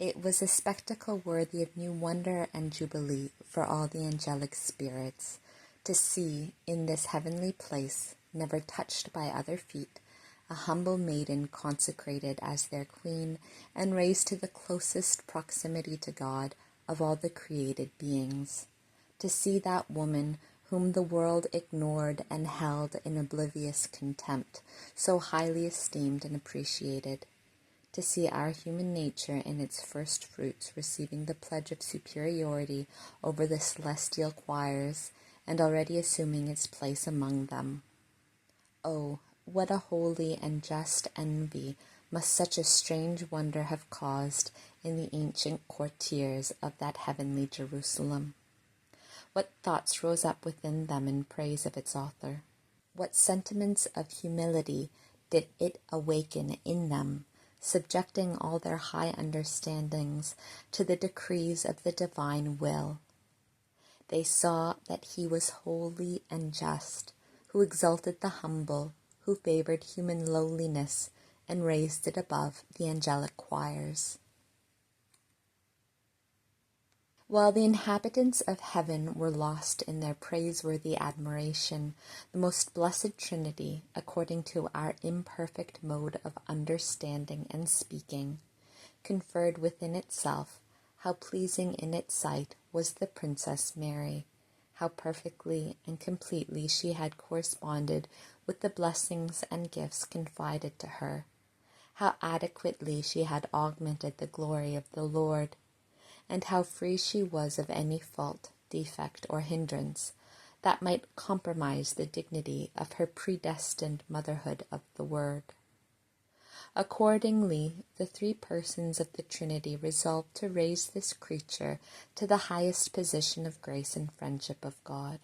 It was a spectacle worthy of new wonder and jubilee for all the angelic spirits, to see, in this heavenly place, never touched by other feet, a humble maiden consecrated as their queen and raised to the closest proximity to God of all the created beings. To see that woman whom the world ignored and held in oblivious contempt, so highly esteemed and appreciated. To see our human nature in its first fruits receiving the pledge of superiority over the celestial choirs, and already assuming its place among them. Oh, what a holy and just envy must such a strange wonder have caused in the ancient courtiers of that heavenly Jerusalem! What thoughts rose up within them in praise of its author? What sentiments of humility did it awaken in them, subjecting all their high understandings to the decrees of the divine will? They saw that he was holy and just, who exalted the humble, who favored human lowliness and raised it above the angelic choirs. While the inhabitants of heaven were lost in their praiseworthy admiration, the most blessed Trinity, according to our imperfect mode of understanding and speaking, conferred within itself how pleasing in its sight was the Princess Mary, how perfectly and completely she had corresponded with the blessings and gifts confided to her, how adequately she had augmented the glory of the Lord, and how free she was of any fault, defect, or hindrance that might compromise the dignity of her predestined motherhood of the Word. Accordingly, the three persons of the Trinity resolved to raise this creature to the highest position of grace and friendship of God,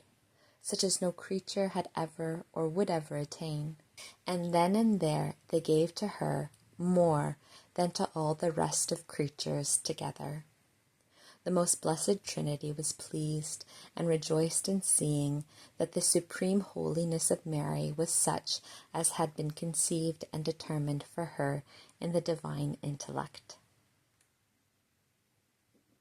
such as no creature had ever or would ever attain. And then and there they gave to her more than to all the rest of creatures together. The most blessed Trinity was pleased and rejoiced in seeing that the supreme holiness of Mary was such as had been conceived and determined for her in the divine intellect.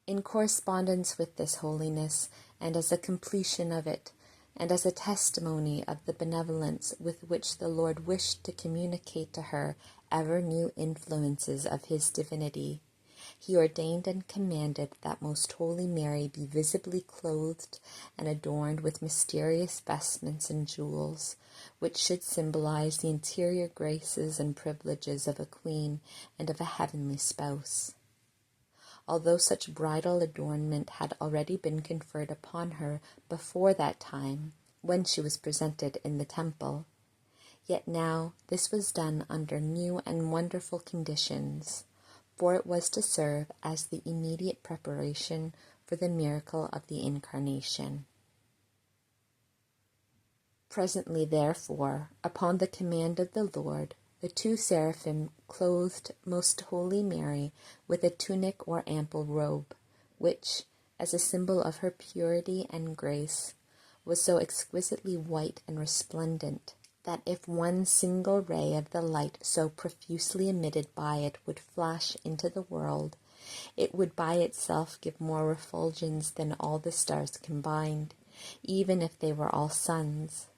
In correspondence with this holiness, and as a completion of it, and as a testimony of the benevolence with which the Lord wished to communicate to her ever new influences of his divinity, he ordained and commanded that most holy Mary be visibly clothed and adorned with mysterious vestments and jewels, which should symbolize the interior graces and privileges of a queen and of a heavenly spouse. Although such bridal adornment had already been conferred upon her before that time, when she was presented in the temple, yet now this was done under new and wonderful conditions, for it was to serve as the immediate preparation for the miracle of the Incarnation. Presently, therefore, upon the command of the Lord, the two seraphim clothed Most Holy Mary with a tunic or ample robe, which, as a symbol of her purity and grace, was so exquisitely white and resplendent that if one single ray of the light so profusely emitted by it would flash into the world, it would by itself give more refulgence than all the stars combined, even if they were all suns.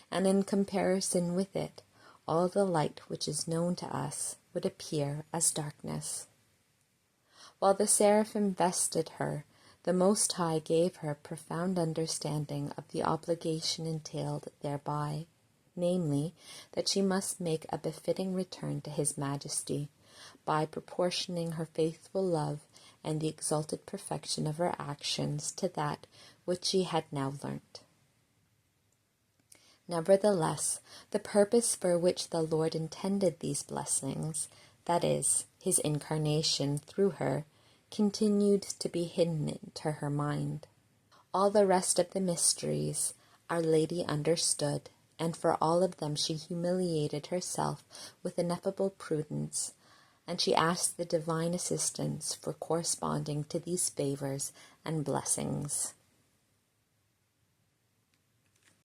And in comparison with it, all the light which is known to us would appear as darkness. While the seraphim vested her, the Most High gave her profound understanding of the obligation entailed thereby, namely, that she must make a befitting return to His Majesty, by proportioning her faithful love and the exalted perfection of her actions to that which she had now learnt. Nevertheless, the purpose for which the Lord intended these blessings, that is, His incarnation through her, continued to be hidden to her mind. All the rest of the mysteries Our Lady understood, and for all of them she humiliated herself with ineffable prudence, and she asked the divine assistance for corresponding to these favors and blessings.